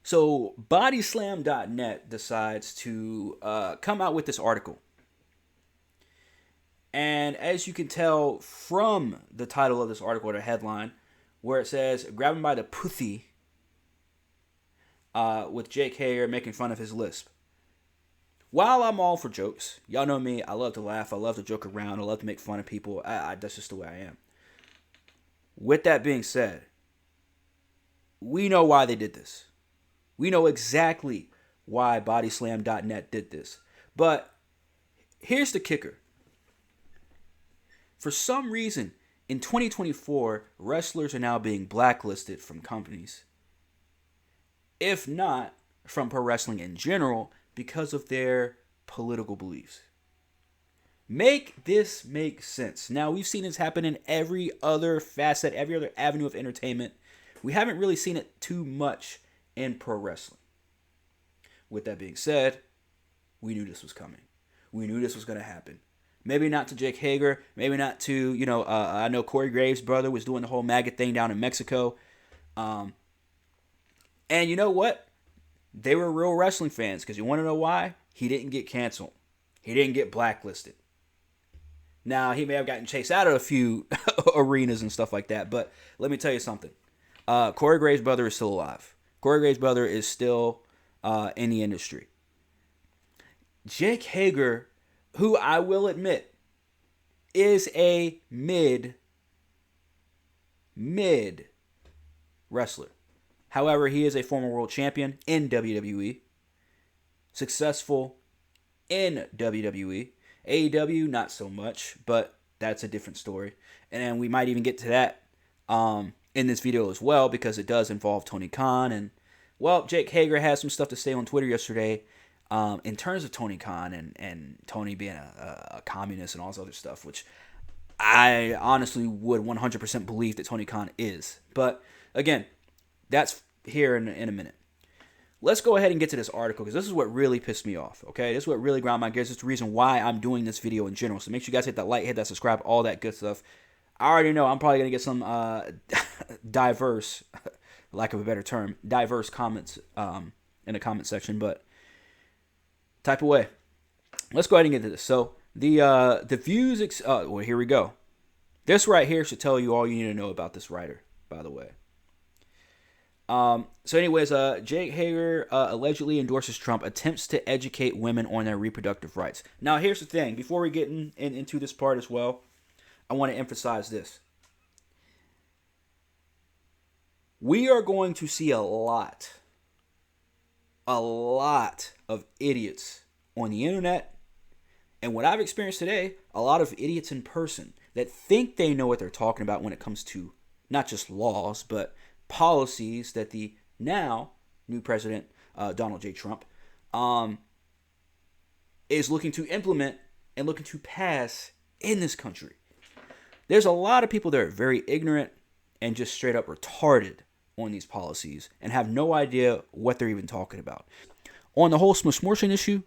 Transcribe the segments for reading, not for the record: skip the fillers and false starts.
So bodyslam.net decides to come out with this article. And as you can tell from the title of this article or the headline, where it says, grab him by the pussy, with Jake Hager making fun of his lisp. While I'm all for jokes, y'all know me, I love to laugh, I love to joke around, I love to make fun of people. That's just the way I am. With that being said, we know why they did this. We know exactly why bodyslam.net did this. But here's the kicker. For some reason, in 2024, wrestlers are now being blacklisted from companies. If not from pro wrestling in general, because of their political beliefs. Make this make sense. Now, we've seen this happen in every other facet, every other avenue of entertainment. We haven't really seen it too much in pro wrestling. With that being said, we knew this was coming. We knew this was going to happen. Maybe not to Jake Hager. Maybe not to, I know Corey Graves' brother was doing the whole MAGA thing down in Mexico. And you know what? They were real wrestling fans, because you want to know why? He didn't get canceled. He didn't get blacklisted. Now, he may have gotten chased out of a few arenas and stuff like that, but let me tell you something. Corey Graves' brother is still alive. Corey Graves' brother is still in the industry. Jake Hager, who I will admit is a mid wrestler. However, he is a former world champion in WWE, successful in WWE. AEW, not so much, but that's a different story. And we might even get to that in this video as well, because it does involve Tony Khan. And, well, Jake Hager has some stuff to say on Twitter yesterday in terms of Tony Khan and Tony being a communist and all this other stuff, which I honestly would 100% believe that Tony Khan is. But, again, that's here in a minute. Let's go ahead and get to this article, because this is what really pissed me off, okay? This is what really ground my gears. This is the reason why I'm doing this video in general. So make sure you guys hit that like, hit that subscribe, all that good stuff. I already know I'm probably going to get some diverse, lack of a better term, diverse comments in the comment section, but type away. Let's go ahead and get to this. So the views, well, here we go. This right here should tell you all you need to know about this writer, by the way. So anyways, Jake Hager allegedly endorses Trump, attempts to educate women on their reproductive rights. Now, here's the thing. Before we get into this part as well, I want to emphasize this. We are going to see a lot of idiots on the internet, and what I've experienced today, a lot of idiots in person that think they know what they're talking about when it comes to not just laws, but policies that the now new president, Donald J. Trump, is looking to implement and looking to pass in this country. There's a lot of people that are very ignorant and just straight up retarded on these policies and have no idea what they're even talking about. On the whole smushmortion issue,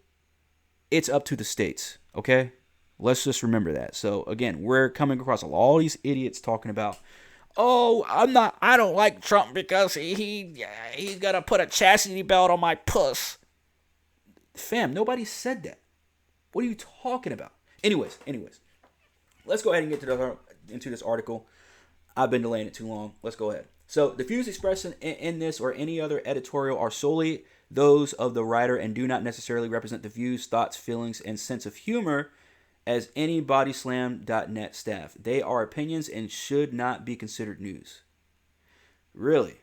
it's up to the states, okay? Let's just remember that. So, again, we're coming across all these idiots talking about, I don't like Trump because he's gonna put a chastity belt on my puss. Fam, nobody said that. What are you talking about? Anyways, let's go ahead and get into this article. I've been delaying it too long. Let's go ahead. So, the views expressed in this or any other editorial are solely those of the writer and do not necessarily represent the views, thoughts, feelings, and sense of humor as any bodyslam.net staff. They are opinions and should not be considered news. Really?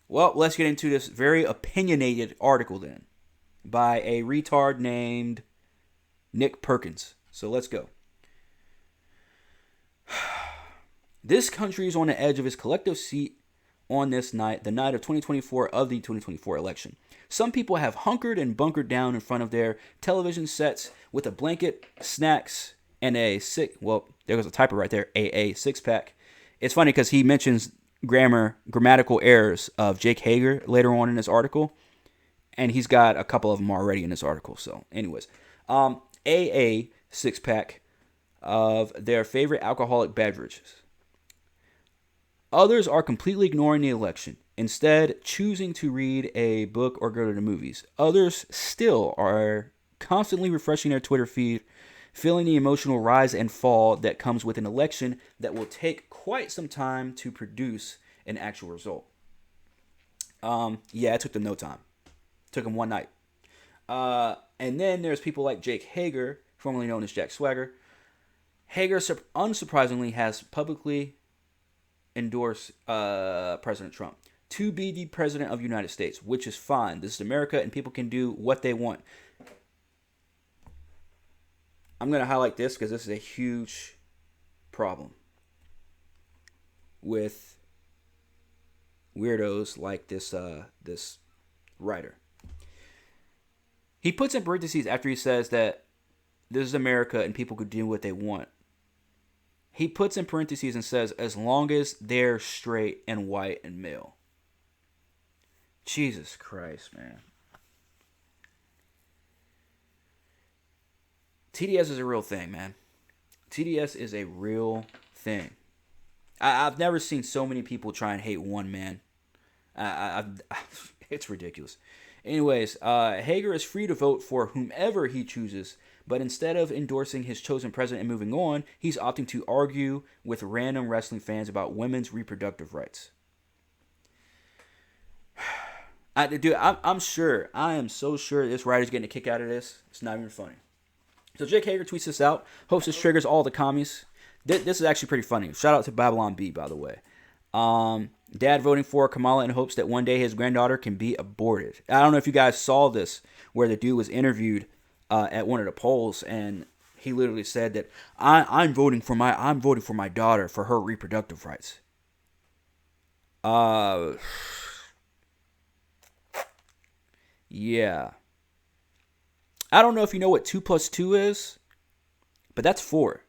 Well, let's get into this very opinionated article then by a retard named Nick Perkins. So let's go. This country is on the edge of its collective seat on this night, the night of 2024 of the 2024 election. Some people have hunkered and bunkered down in front of their television sets with a blanket, snacks, and there goes a typo right there, a six-pack. It's funny because he mentions grammatical errors of Jake Hager later on in this article, and he's got a couple of them already in this article. So, anyways, a six-pack of their favorite alcoholic beverages. Others are completely ignoring the election. instead choosing to read a book or go to the movies. Others still are constantly refreshing their Twitter feed, feeling the emotional rise and fall that comes with an election that will take quite some time to produce an actual result. Yeah, it took them no time. It took them one night. And then there's people like Jake Hager, formerly known as Jack Swagger. Hager, unsurprisingly, has publicly endorsed President Trump to be the president of the United States, which is fine. This is America, and people can do what they want. I'm going to highlight this because this is a huge problem with weirdos like this writer. He puts in parentheses after he says that this is America and people could do what they want. He puts in parentheses and says, as long as they're straight and white and male. Jesus Christ, man. TDS is a real thing, man. TDS is a real thing. I've never seen so many people try and hate one man. It's ridiculous. Anyways, Hager is free to vote for whomever he chooses, but instead of endorsing his chosen president and moving on, he's opting to argue with random wrestling fans about women's reproductive rights. I'm sure, I am so sure this writer's getting a kick out of this. It's not even funny. So Jake Hager tweets this out, hopes this triggers all the commies. This is actually pretty funny. Shout out to Babylon B, by the way. Dad voting for Kamala in hopes that one day his granddaughter can be aborted. I don't know if you guys saw this, where the dude was interviewed at one of the polls, and he literally said that I'm voting for my daughter for her reproductive rights. Yeah. I don't know if you know what 2 plus 2 is, but that's 4.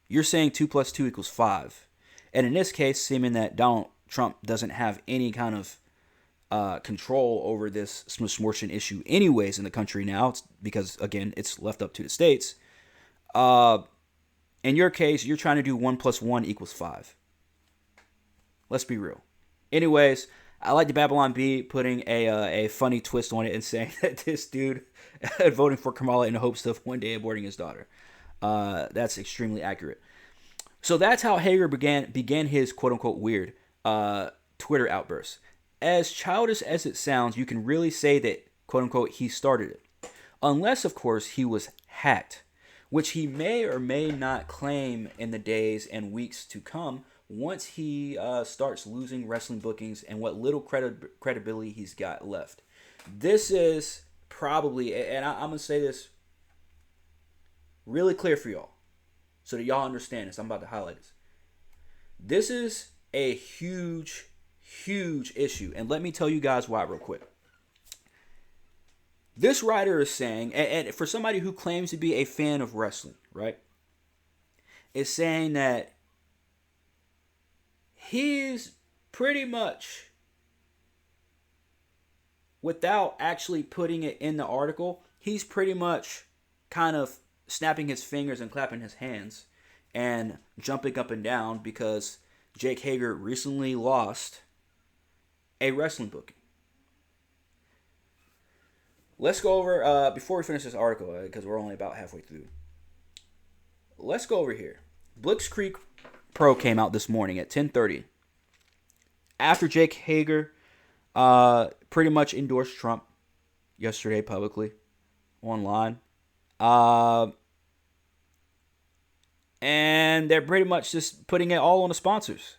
You're saying 2 plus 2 equals 5. And in this case, seeming that Donald Trump doesn't have any kind of control over this smorgasbord issue anyways in the country now, because, again, it's left up to the states. In your case, you're trying to do 1 plus 1 equals 5. Let's be real. Anyways, I like the Babylon B putting a funny twist on it and saying that this dude voting for Kamala in the hopes of one day aborting his daughter. That's extremely accurate. So that's how Hager began his quote-unquote weird Twitter outburst. As childish as it sounds, you can really say that, quote-unquote, he started it. Unless, of course, he was hacked, which he may or may not claim in the days and weeks to come once he starts losing wrestling bookings and what little credibility he's got left. This is probably, and I'm going to say this really clear for y'all, so that y'all understand this. I'm about to highlight this. This is a huge, huge issue. And let me tell you guys why real quick. This writer is saying, and for somebody who claims to be a fan of wrestling, right, is saying that he's pretty much, without actually putting it in the article, he's pretty much kind of snapping his fingers and clapping his hands and jumping up and down because Jake Hager recently lost a wrestling booking. Let's go over, before we finish this article, because we're only about halfway through. Let's go over here. Blitzkrieg Pro came out this morning at 10:30. After Jake Hager pretty much endorsed Trump yesterday publicly, online. And they're pretty much just putting it all on the sponsors.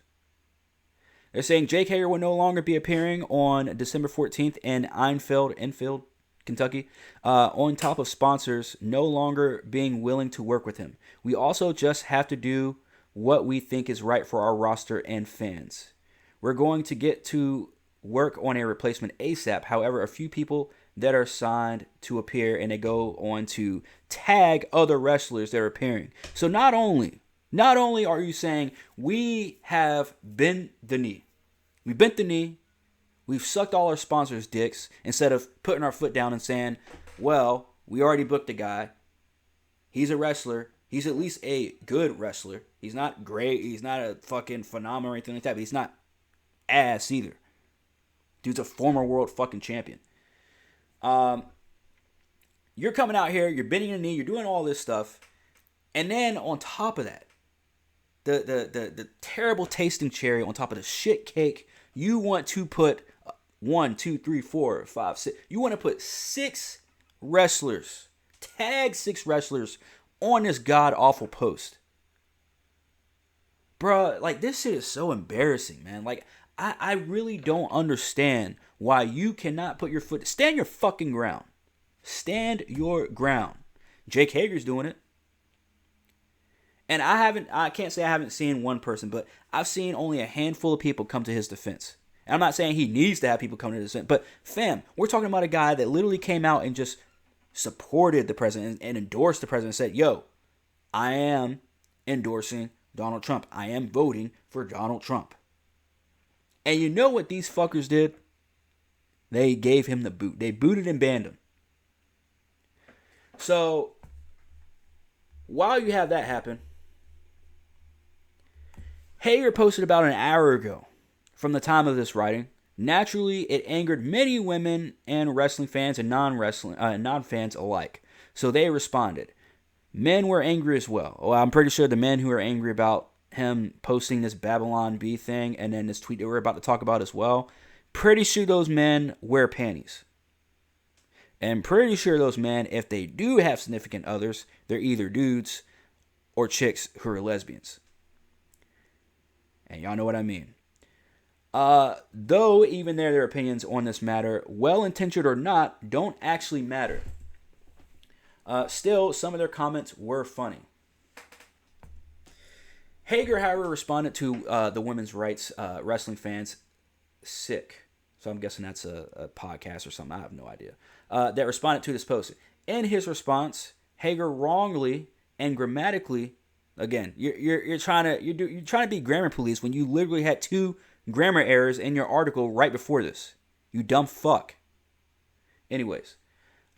They're saying Jake Hager will no longer be appearing on December 14th in Enfield, Kentucky, on top of sponsors no longer being willing to work with him. We also just have to do what we think is right for our roster and fans. We're going to get to work on a replacement ASAP. However, a few people that are signed to appear, and they go on to tag other wrestlers that are appearing. So not only are you saying we have bent the knee, we've sucked all our sponsors' dicks, instead of putting our foot down and saying, well, we already booked the guy. He's a wrestler. He's at least a good wrestler. He's not great. He's not a fucking phenomenal or anything like that, but he's not ass either. Dude's a former world fucking champion. You're coming out here, you're bending the knee, you're doing all this stuff, and then on top of that, the terrible tasting cherry on top of the shit cake, you want to put 1, 2, 3, 4, 5, 6. You want to put 6 wrestlers, tag 6 wrestlers on this god awful post. Bruh, like, this shit is so embarrassing, man. Like, I really don't understand why you cannot put your foot. Stand your fucking ground. Stand your ground. Jake Hager's doing it. And I can't say I haven't seen one person, but I've seen only a handful of people come to his defense. And I'm not saying he needs to have people come to his defense, but fam, we're talking about a guy that literally came out and just supported the president and endorsed the president and said, yo, I am endorsing Donald Trump. I am voting for Donald Trump. And you know what these fuckers did? They gave him the boot. They booted and banned him. So, while you have that happen, Hager posted about an hour ago from the time of this writing. Naturally, it angered many women and wrestling fans and non-fans alike. So they responded. Men were angry as well. Well, I'm pretty sure the men who are angry about him posting this Babylon Bee thing and then this tweet that we're about to talk about as well, pretty sure those men wear panties. And pretty sure those men, if they do have significant others, they're either dudes or chicks who are lesbians. And y'all know what I mean. Though even their opinions on this matter, well-intentioned or not, don't actually matter. Still, some of their comments were funny. Hager, however, responded to the women's rights wrestling fans sick. So I'm guessing that's a podcast or something. I have no idea. That responded to this post. In his response, Hager wrongly and grammatically, again, you're trying to be grammar police when you literally had 2 grammar errors in your article right before this. You dumb fuck. Anyways,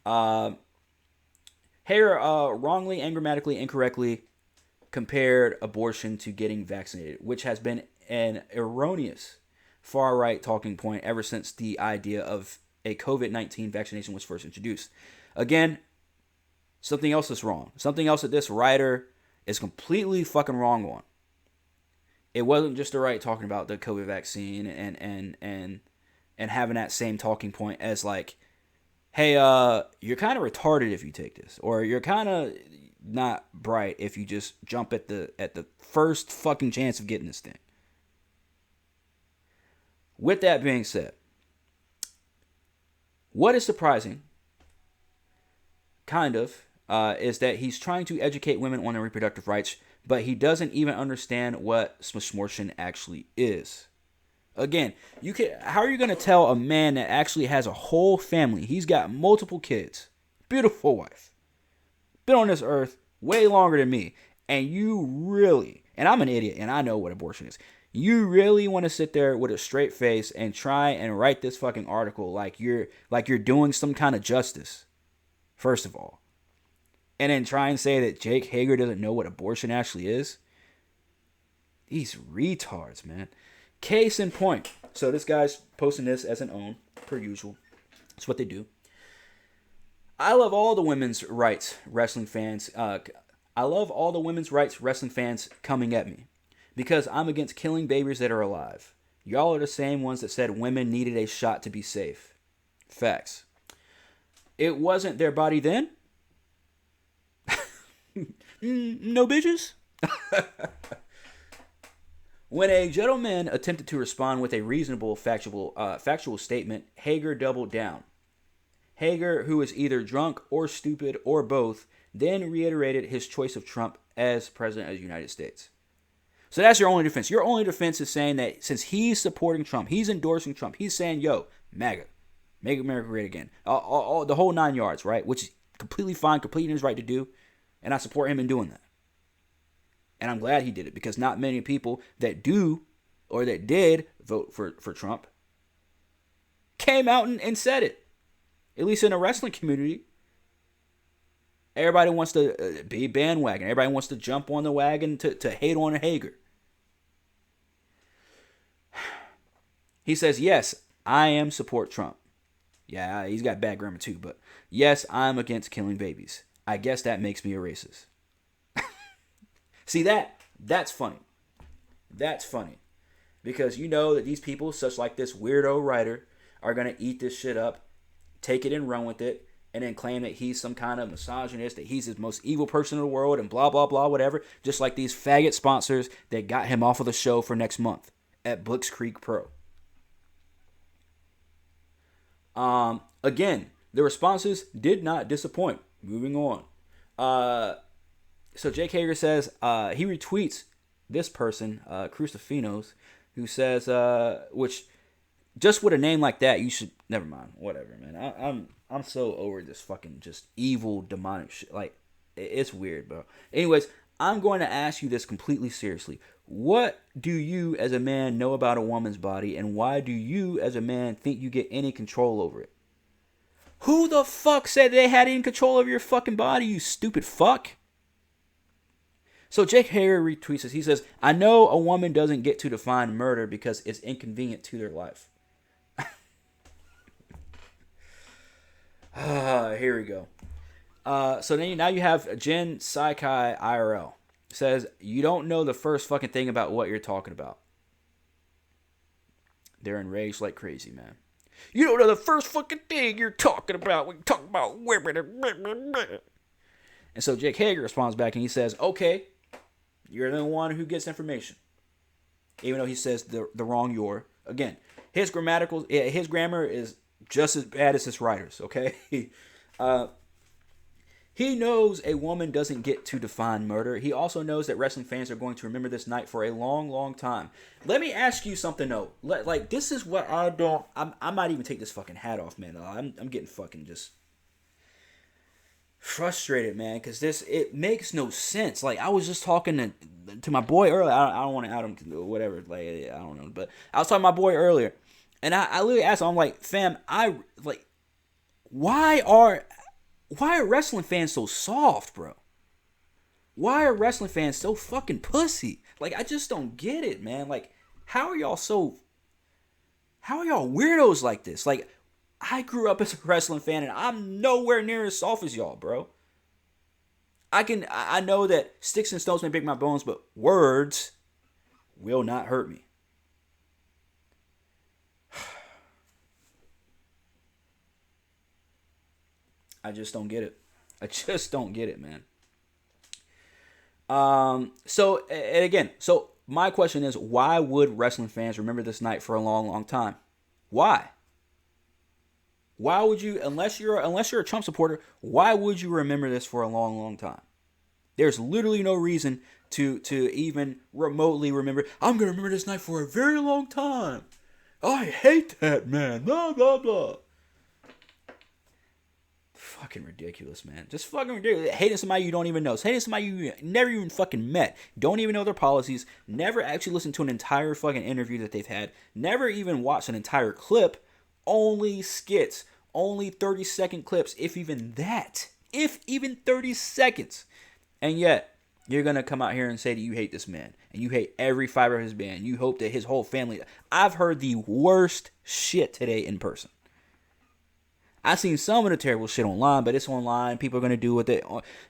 Hager wrongly and grammatically incorrectly compared abortion to getting vaccinated, which has been an erroneous far-right talking point ever since the idea of a COVID-19 vaccination was first introduced. Again, something else is wrong. Something else that this writer is completely fucking wrong on. It wasn't just the right talking about the COVID vaccine and having that same talking point as like, hey, you're kind of retarded if you take this, or you're kind of not bright if you just jump at the first fucking chance of getting this thing. With that being said, what is surprising, kind of, is that he's trying to educate women on their reproductive rights, but he doesn't even understand what smortion actually is. Again, how are you going to tell a man that actually has a whole family? He's got multiple kids, beautiful wife, been on this earth way longer than me, and you really, and I'm an idiot, and I know what abortion is. You really want to sit there with a straight face and try and write this fucking article like you're doing some kind of justice, first of all. And then try and say that Jake Hager doesn't know what abortion actually is? These retards, man. Case in point. So this guy's posting this as an own, per usual. That's what they do. I love all the women's rights wrestling fans. Coming at me. Because I'm against killing babies that are alive. Y'all are the same ones that said women needed a shot to be safe. Facts. It wasn't their body then? No bitches? When a gentleman attempted to respond with a reasonable factual statement, Hager doubled down. Hager, who is either drunk or stupid or both, then reiterated his choice of Trump as president of the United States. So that's your only defense. Your only defense is saying that since he's supporting Trump, he's endorsing Trump, he's saying, yo, MAGA, make America great again. The whole 9 yards, right? Which is completely fine, completely his right to do. And I support him in doing that. And I'm glad he did it, because not many people that do or that did vote for Trump came out and said it. At least in the wrestling community. Everybody wants to be bandwagon. Everybody wants to jump on the wagon to hate on Hager. He says, yes, I am support Trump. Yeah, he's got bad grammar too, but yes, I'm against killing babies. I guess that makes me a racist. See that's funny. That's funny. Because you know that these people, such like this weirdo writer, are going to eat this shit up, take it and run with it, and then claim that he's some kind of misogynist, that he's the most evil person in the world, and blah, blah, blah, whatever. Just like these faggot sponsors that got him off of the show for next month at Blitzkrieg Pro. Again, the responses did not disappoint. Moving on. So Jake Hager says he retweets this person, Crucifinos, who says, which just with a name like that, you should never mind. Whatever, man. I'm so over this fucking just evil demonic shit. Like, it's weird, bro. Anyways, I'm going to ask you this completely seriously. What do you as a man know about a woman's body, and why do you as a man think you get any control over it? Who the fuck said they had any control over your fucking body, you stupid fuck? So Jake Hager retweets this. He says, I know a woman doesn't get to define murder because it's inconvenient to their life. Here we go. So then now you have Jen Saikai IRL. Says, you don't know the first fucking thing about what you're talking about. They're enraged like crazy, man. You don't know the first fucking thing you're talking about when you talk about women. And so Jake Hager responds back and he says, okay, you're the one who gets information. Even though he says the wrong you're. Again, his grammar is just as bad as his writers, okay? He knows a woman doesn't get to define murder. He also knows that wrestling fans are going to remember this night for a long, long time. Let me ask you something, though. Like, this is what I might even take this fucking hat off, man. I'm getting fucking just frustrated, man, because it makes no sense. Like, I was just talking to my boy earlier. I don't want to out him, whatever. Like, I don't know. But I was talking to my boy earlier, and I literally asked him, I'm like, fam, why are wrestling fans so soft, bro? Why are wrestling fans so fucking pussy? Like, I just don't get it, man. Like, how are y'all weirdos like this? Like, I grew up as a wrestling fan, and I'm nowhere near as soft as y'all, bro. I know that sticks and stones may break my bones, but words will not hurt me. I just don't get it. I just don't get it, man. So my question is, why would wrestling fans remember this night for a long, long time? Why? Why would you, unless you're a Trump supporter, why would you remember this for a long, long time? There's literally no reason to even remotely remember. I'm gonna remember this night for a very long time. I hate that man. Blah blah blah. Fucking ridiculous, man. Just fucking ridiculous. Hating somebody you don't even know. Hating somebody you never even fucking met. Don't even know their policies. Never actually listened to an entire fucking interview that they've had. Never even watched an entire clip. Only skits. Only 30-second clips, if even that. If even 30 seconds. And yet, you're going to come out here and say that you hate this man. And you hate every fiber of his being. You hope that his whole family... I've heard the worst shit today in person. I've seen some of the terrible shit online, but it's online. People are going to do what they...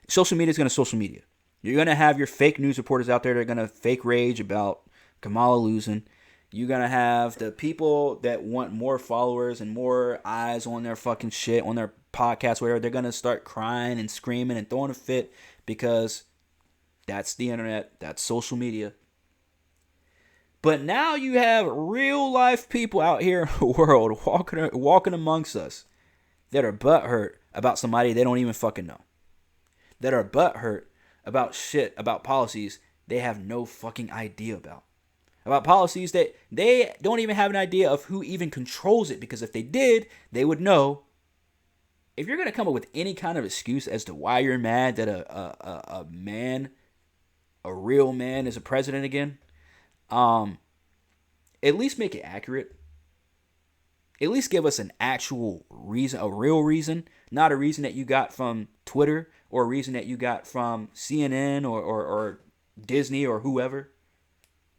Social media is going to social media. You're going to have your fake news reporters out there that are going to fake rage about Kamala losing. You're going to have the people that want more followers and more eyes on their fucking shit, on their podcast, whatever. They're going to start crying and screaming and throwing a fit because that's the internet. That's social media. But now you have real life people out here in the world walking amongst us that are butthurt about somebody they don't even fucking know. That are butthurt about shit, about policies they have no fucking idea about. About policies that they don't even have an idea of who even controls it. Because if they did, they would know. If you're going to come up with any kind of excuse as to why you're mad that a real man is a president again, at least make it accurate. At least give us an actual reason, a real reason, not a reason that you got from Twitter or a reason that you got from CNN or Disney or whoever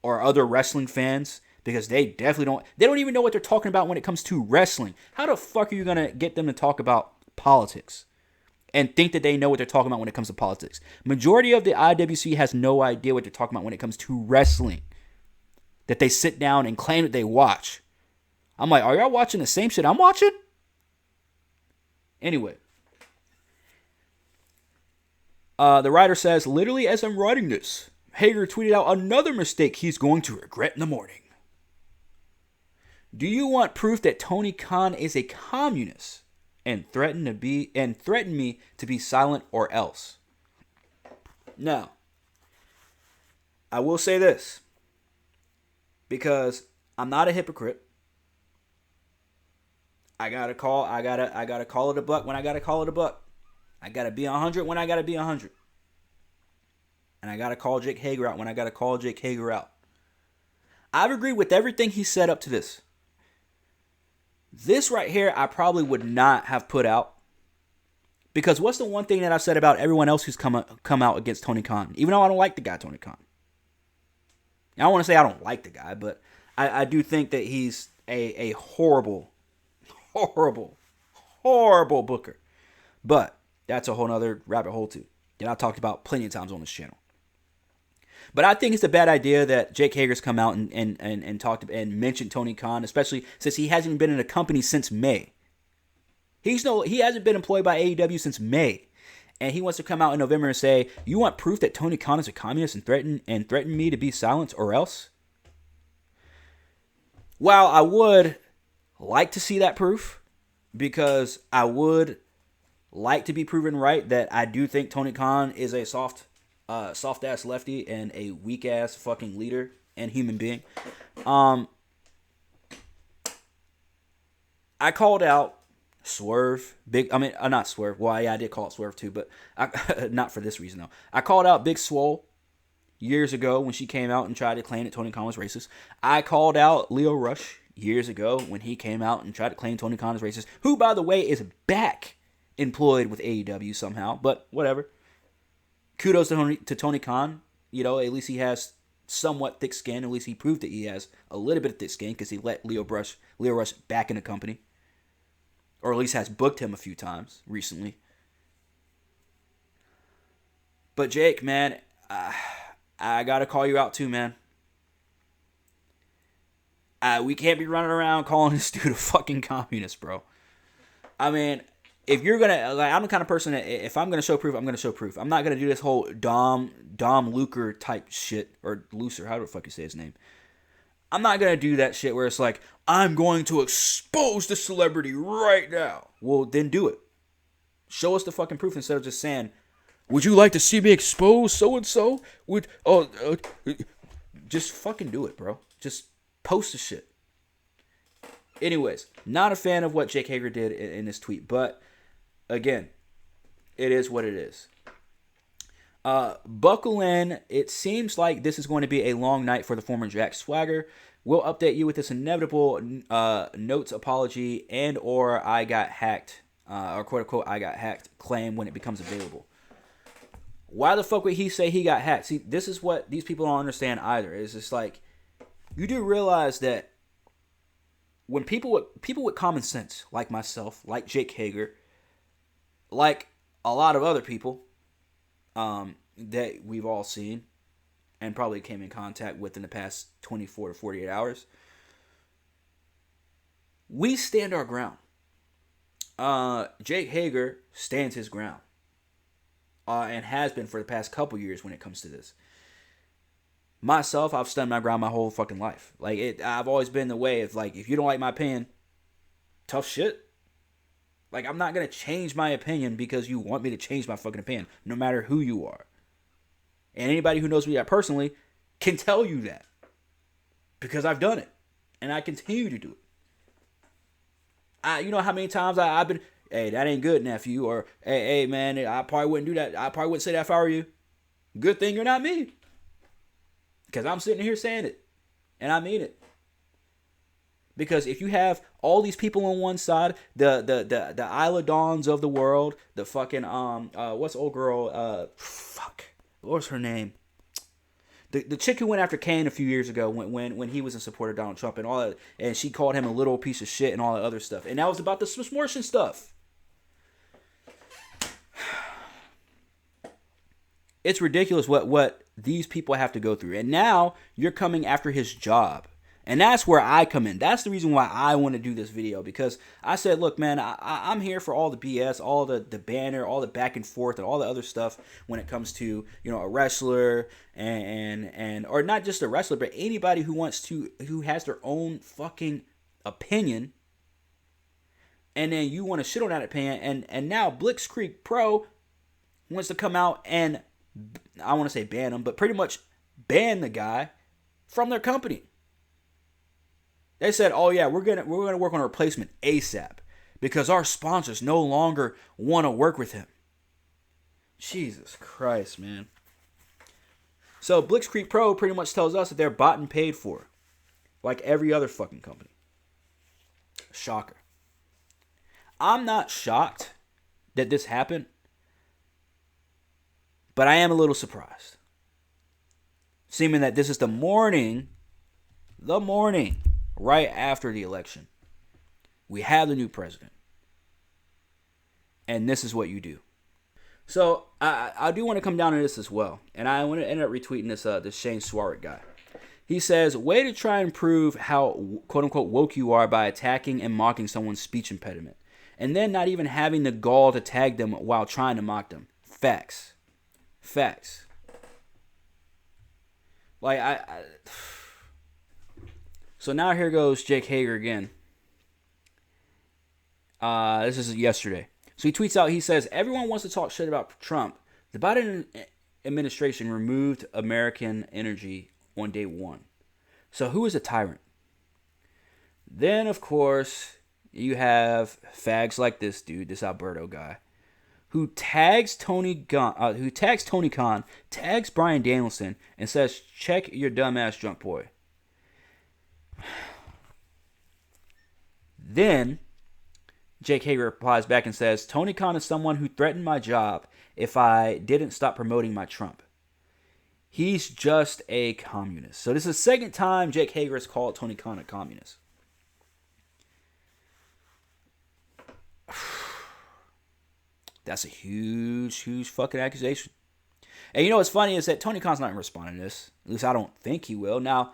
or other wrestling fans because they definitely don't. They don't even know what they're talking about when it comes to wrestling. How the fuck are you gonna get them to talk about politics and think that they know what they're talking about when it comes to politics? Majority of the IWC has no idea what they're talking about when it comes to wrestling. That they sit down and claim that they watch. I'm like, are y'all watching the same shit I'm watching? Anyway. The writer says, literally as I'm writing this, Hager tweeted out another mistake he's going to regret in the morning. Do you want proof that Tony Khan is a communist and threaten me to be silent or else? Now, I will say this, because I'm not a hypocrite. I gotta call it a buck when I gotta call it a buck. I gotta be 100 when I gotta be 100. And I gotta call Jake Hager out when I gotta call Jake Hager out. I've agreed with everything he said up to this. This right here, I probably would not have put out. Because what's the one thing that I've said about everyone else who's come out against Tony Khan? Even though I don't like the guy, Tony Khan. I don't want to say I don't like the guy, but I do think that he's a horrible booker. But that's a whole nother rabbit hole too, that I've talked about plenty of times on this channel. But I think it's a bad idea that Jake Hager's come out and talked and mentioned Tony Khan, especially since he hasn't been in a company since May. He hasn't been employed by AEW since May. And he wants to come out in November and say, you want proof that Tony Khan is a communist and threaten me to be silent or else? While I would like to see that proof, because I would like to be proven right that I do think Tony Khan is a soft ass lefty and a weak ass fucking leader and human being. I called out Swerve, not Swerve. Well, yeah, I did call it Swerve too, but not for this reason though. I called out Big Swole years ago when she came out and tried to claim that Tony Khan was racist. I called out Leo Rush years ago when he came out and tried to claim Tony Khan is racist, who, by the way, is back employed with AEW somehow, but whatever. Kudos to Tony Khan. You know, at least he has somewhat thick skin. At least he proved that he has a little bit of thick skin because he let Leo Rush back in the company. Or at least has booked him a few times recently. But Jake, man, I gotta call you out too, man. We can't be running around calling this dude a fucking communist, bro. I mean, if you're gonna, I'm the kind of person that if I'm gonna show proof, I'm gonna show proof. I'm not gonna do this whole Dom Luker type shit, or Lucer, how the fuck you say his name. I'm not gonna do that shit where it's like, I'm going to expose the celebrity right now. Well, then do it. Show us the fucking proof instead of just saying, would you like to see me expose so-and-so? Just fucking do it, bro. Just post the shit. Anyways, not a fan of what Jake Hager did in this tweet, but again, it is what it is. Buckle in. It seems like this is going to be a long night for the former Jack Swagger. We'll update you with this inevitable notes apology and or I got hacked, or quote unquote I got hacked claim when it becomes available. Why the fuck would he say he got hacked? See, this is what these people don't understand either. It's just like, you do realize that when people with common sense, like myself, like Jake Hager, like a lot of other people that we've all seen and probably came in contact with in the past 24 to 48 hours, we stand our ground. Jake Hager stands his ground. And has been for the past couple years when it comes to this. Myself, I've stood my ground my whole fucking life. I've always been the way of like, if you don't like my opinion, tough shit. Like, I'm not going to change my opinion because you want me to change my fucking opinion, no matter who you are. And anybody who knows me that personally can tell you that. Because I've done it. And I continue to do it. You know how many times I've been, hey, that ain't good, nephew. Or, hey, man, I probably wouldn't do that. I probably wouldn't say that if I were you. Good thing you're not me. Because I'm sitting here saying it. And I mean it. Because if you have all these people on one side, the Isla Dawns of the world, the fucking, what's old girl, what was her name? The chick who went after Kane a few years ago when he was in support of Donald Trump and all that, and she called him a little piece of shit and all that other stuff. And that was about the Smortion stuff. It's ridiculous what these people have to go through. And now you're coming after his job. And that's where I come in. That's the reason why I want to do this video. Because I said, look, man, I'm here for all the BS, all the banner, all the back and forth, and all the other stuff when it comes to, a wrestler and or not just a wrestler, but anybody who has their own fucking opinion. And then you want to shit on that opinion. And now Blitzkrieg Pro wants to come out and, I want to say ban him, but pretty much ban the guy from their company. They said, "Oh yeah, we're gonna work on a replacement ASAP because our sponsors no longer want to work with him." Jesus Christ, man. So Blitzkrieg Pro pretty much tells us that they're bought and paid for, like every other fucking company. Shocker. I'm not shocked that this happened, but I am a little surprised. Seeming that this is the morning right after the election. We have the new president. And this is what you do. So, I do want to come down to this as well. And I want to end up retweeting this Shane Swarrick guy. He says, way to try and prove how, quote-unquote, woke you are by attacking and mocking someone's speech impediment. And then not even having the gall to tag them while trying to mock them. Facts. Like, So now here goes Jake Hager again. This is yesterday. So he tweets out, he says, everyone wants to talk shit about Trump. The Biden administration removed American energy on day one. So who is a tyrant? Then, of course, you have fags like this dude, this Alberto guy, who tags Tony Khan, tags Bryan Danielson, and says, check your dumbass drunk boy. Then Jake Hager replies back and says, Tony Khan is someone who threatened my job if I didn't stop promoting my Trump. He's just a communist. So this is the second time Jake Hager has called Tony Khan a communist. That's a huge fucking accusation. And you know what's funny is that Tony Khan's not responding to this. At least I don't think he will. Now,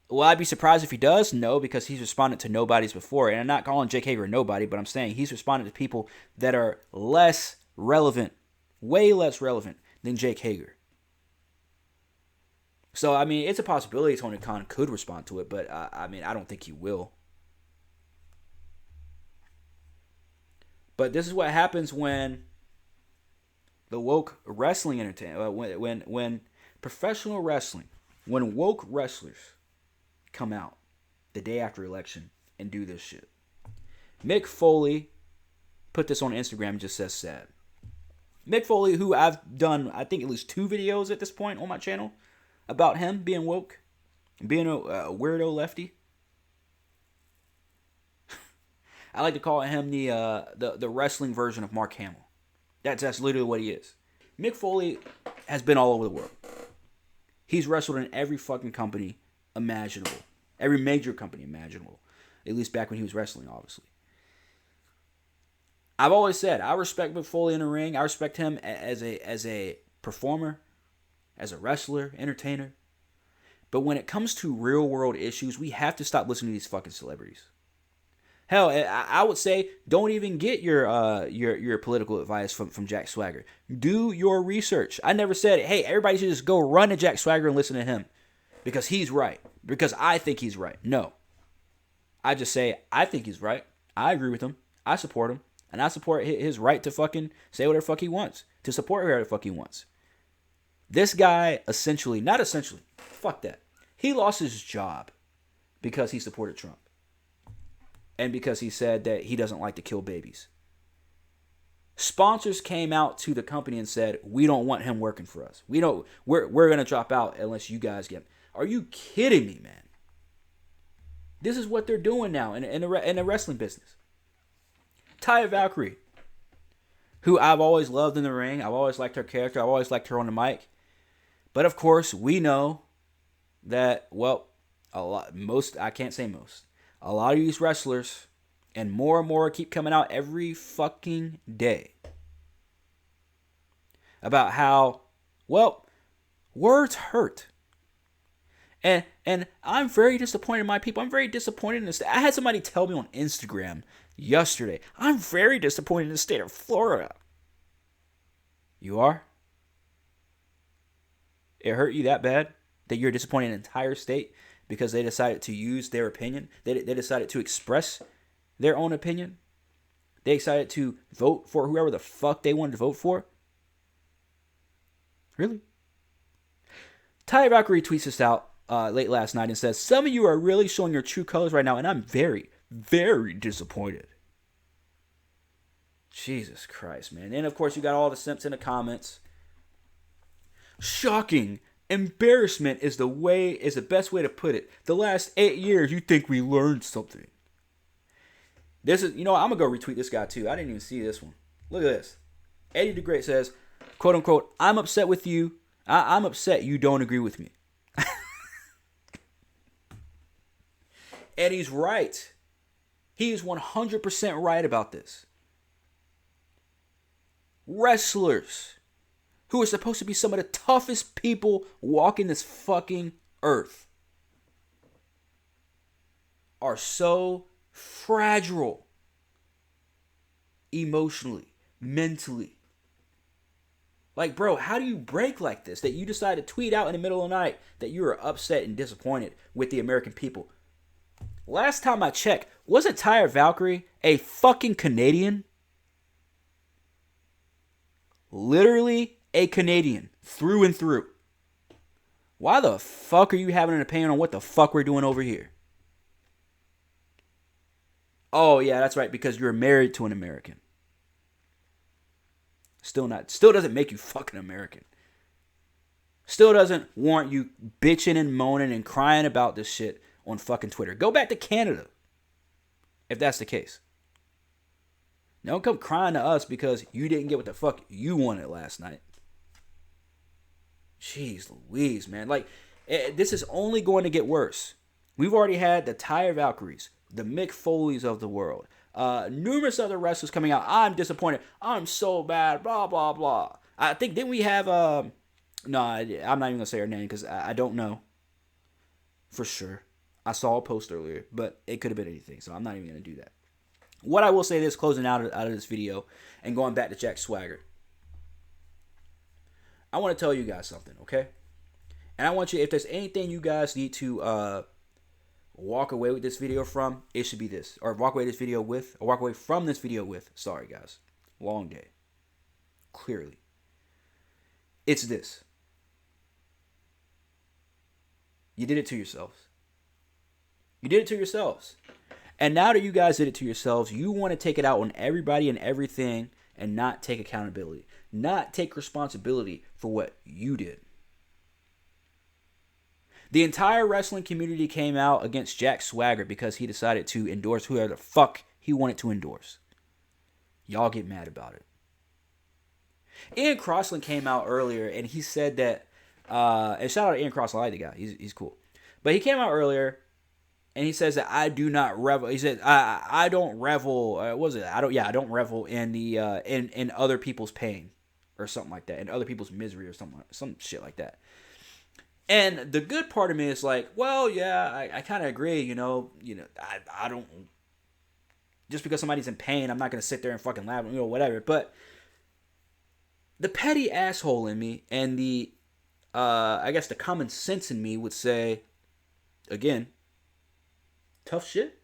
will I be surprised if he does? No, because he's responded to nobodies before. And I'm not calling Jake Hager a nobody, but I'm saying he's responded to people that are less relevant, way less relevant than Jake Hager. So, I mean, it's a possibility Tony Khan could respond to it, but I don't think he will. But this is what happens when the woke wrestling entertainment, when professional wrestling, when woke wrestlers come out the day after election and do this shit. Mick Foley put this on Instagram and just says sad. Mick Foley, who I've done, I think, at least 2 videos at this point on my channel about him being woke, being a weirdo lefty. I like to call him the wrestling version of Mark Hamill. That's literally what he is. Mick Foley has been all over the world. He's wrestled in every fucking company imaginable. Every major company imaginable. At least back when he was wrestling, obviously. I've always said, I respect Mick Foley in the ring. I respect him as a performer, as a wrestler, entertainer. But when it comes to real world issues, we have to stop listening to these fucking celebrities. Hell, I would say don't even get your political advice from Jack Swagger. Do your research. I never said, hey, everybody should just go run to Jack Swagger and listen to him because he's right. Because I think he's right. No. I just say, I think he's right. I agree with him. I support him. And I support his right to fucking say whatever the fuck he wants. To support whatever the fuck he wants. This guy fuck that. He lost his job because he supported Trump. And because he said that he doesn't like to kill babies. Sponsors came out to the company and said, we don't want him working for us. We're going to drop out unless you guys get him. Are you kidding me, man? This is what they're doing now in the wrestling business. Taya Valkyrie, who I've always loved in the ring. I've always liked her character. I've always liked her on the mic. But of course, we know that, well, I can't say most, a lot of these wrestlers, and more keep coming out every fucking day about how, well, words hurt. And I'm very disappointed in my people. I'm very disappointed in this. I had somebody tell me on Instagram yesterday, I'm very disappointed in the state of Florida. You are? It hurt you that bad that you're disappointed in an entire state because they decided to use their opinion? They decided to express their own opinion? They decided to vote for whoever the fuck they wanted to vote for? Really? Ty Valkyrie tweets this out late last night and says, some of you are really showing your true colors right now, and I'm very, very disappointed. Jesus Christ, man. And of course, you got all the simps in the comments. Shocking. Embarrassment is the best way to put it. The last 8 years, you think we learned something. This is, I'm going to go retweet this guy too. I didn't even see this one. Look at this. Eddie the Great says, quote unquote, I'm upset with you. I'm upset you don't agree with me. Eddie's right. He is 100% right about this. Wrestlers who are supposed to be some of the toughest people walking this fucking earth are so fragile emotionally, mentally. Like, bro, how do you break like this? That you decide to tweet out in the middle of the night that you are upset and disappointed with the American people. Last time I checked, wasn't Ty Valkyrie a fucking Canadian? Literally a Canadian, through and through. Why the fuck are you having an opinion on what the fuck we're doing over here? Oh, yeah, that's right, because you're married to an American. Still doesn't make you fucking American. Still doesn't warrant you bitching and moaning and crying about this shit on fucking Twitter. Go back to Canada, if that's the case. Don't come crying to us because you didn't get what the fuck you wanted last night. Jeez Louise, man. Like, this is only going to get worse. We've already had the Ty Valkyries, the Mick Foleys of the world. Numerous other wrestlers coming out. I'm disappointed. I'm so bad. Blah, blah, blah. I think, didn't we have... No, I'm not even going to say her name because I don't know for sure. I saw a post earlier, but it could have been anything, so I'm not even going to do that. What I will say is, closing out of this video and going back to Jack Swagger, I want to tell you guys something, okay? And I want you, if there's anything you guys need to walk away with this video from, it should be this. Or walk away from this video with. Sorry, guys. Long day. Clearly. It's this. You did it to yourselves. You did it to yourselves. And now that you guys did it to yourselves, you want to take it out on everybody and everything and not take accountability. Not take responsibility for what you did. The entire wrestling community came out against Jack Swagger because he decided to endorse whoever the fuck he wanted to endorse. Y'all get mad about it. Ian Crossland came out earlier and he said that, and shout out to Ian Crossland, I like the guy, he's cool. But he came out earlier and he says that I do not revel. He said I don't revel. I don't revel in the in other people's pain or something like that, in other people's misery or some shit like that. And the good part of me is like, well, yeah, I kind of agree. I don't. Just because somebody's in pain, I'm not gonna sit there and fucking laugh, whatever. But the petty asshole in me and the, I guess the common sense in me would say, again, tough shit.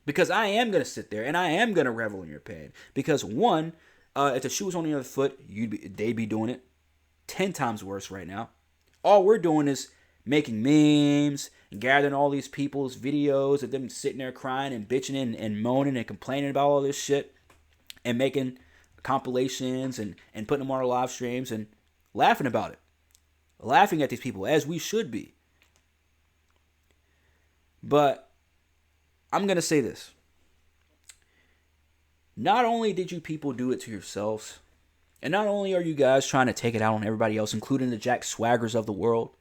Because I am going to sit there and I am going to revel in your pain. Because one, if the shoe was on the other foot, they'd be doing it 10 times worse right now. All we're doing is making memes and gathering all these people's videos of them sitting there crying and bitching and moaning and complaining about all this shit and making compilations and putting them on our live streams and laughing about it. Laughing at these people, as we should be. But I'm going to say this. Not only did you people do it to yourselves, And not only are you guys trying to take it out on everybody else, including the Jack Swaggers of the world,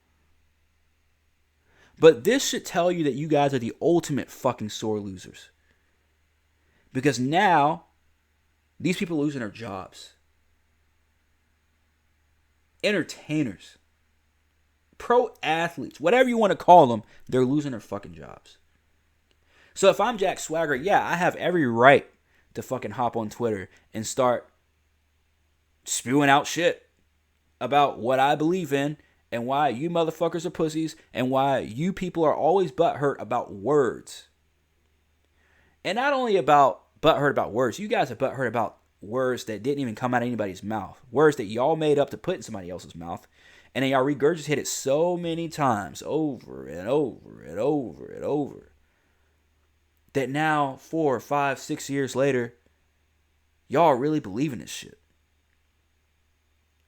but this should tell you that you guys are the ultimate fucking sore losers. Because now, these people are losing their jobs. Entertainers, pro athletes, whatever you want to call them, they're losing their fucking jobs. So if I'm Jack Swagger, yeah, I have every right to fucking hop on Twitter and start spewing out shit about what I believe in and why you motherfuckers are pussies and why you people are always butthurt about words. And not only about butthurt about words, you guys are butthurt about words that didn't even come out of anybody's mouth. Words that y'all made up to put in somebody else's mouth. And then y'all regurgitate it so many times, over and over and over and over, that now, 4, 5, 6 years later, y'all really believe in this shit.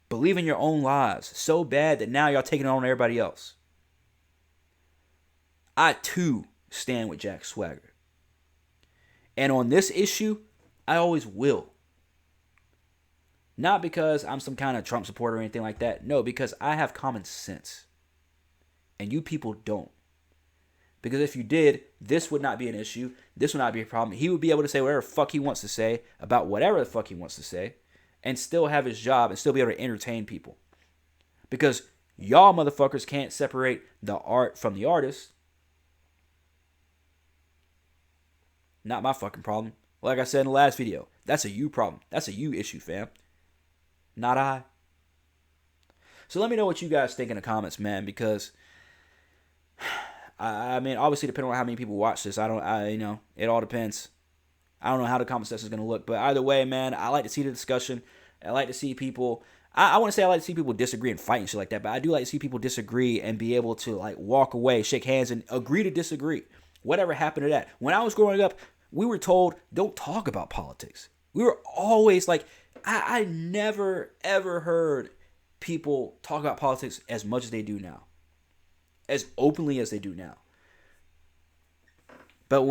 Believe in your own lies so bad that now y'all taking it on everybody else. I, too, stand with Jack Swagger. And on this issue, I always will. Not because I'm some kind of Trump supporter or anything like that. No, because I have common sense. And you people don't. Because if you did, this would not be an issue. This would not be a problem. He would be able to say whatever the fuck he wants to say about whatever the fuck he wants to say and still have his job and still be able to entertain people. Because y'all motherfuckers can't separate the art from the artist. Not my fucking problem. Like I said in the last video, that's a you problem. That's a you issue, fam. Not I. So let me know what you guys think in the comments, man, because I mean, obviously, depending on how many people watch this, it all depends. I don't know how the comment section is going to look, but either way, man, I like to see the discussion. I like to see people. I want to say I like to see people disagree and fight and shit like that, but I do like to see people disagree and be able to like walk away, shake hands, and agree to disagree. Whatever happened to that? When I was growing up, we were told don't talk about politics. We were always like, I never ever heard people talk about politics as much as they do now, as openly as they do now. But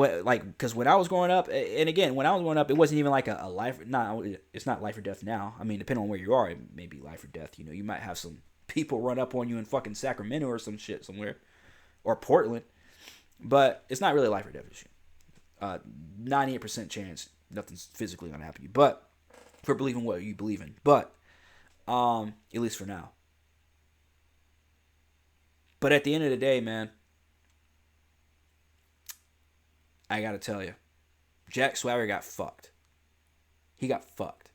because when I was growing up, and again, when I was growing up, it wasn't even like a life. It's not life or death now. I mean, depending on where you are, it may be life or death. You know, you might have some people run up on you in fucking Sacramento or some shit somewhere, or Portland. But it's not really a life or death issue. 98% chance nothing's physically gonna happen to you, but for believing what you believe in. But at least for now. But at the end of the day, man, I gotta tell you, Jack Swagger got fucked. He got fucked.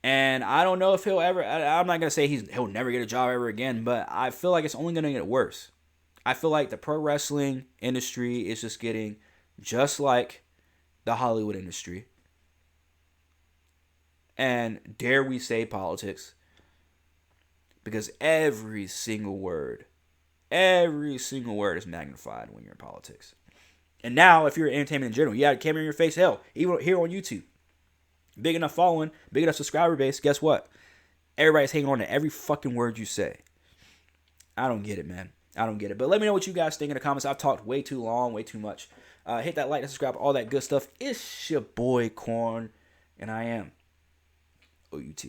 And I don't know if he'll ever, I'm not gonna say he'll never get a job ever again, but I feel like it's only gonna get worse. I feel like the pro wrestling industry is just getting just like the Hollywood industry. And dare we say politics. Because every single word is magnified when you're in politics. And now, if you're in entertainment in general, you got a camera in your face, hell, even here on YouTube. Big enough following, big enough subscriber base, guess what? Everybody's hanging on to every fucking word you say. I don't get it, man. I don't get it. But let me know what you guys think in the comments. I've talked way too long, way too much. Hit that like and subscribe, all that good stuff. It's your boy, Corn, and I am OUT.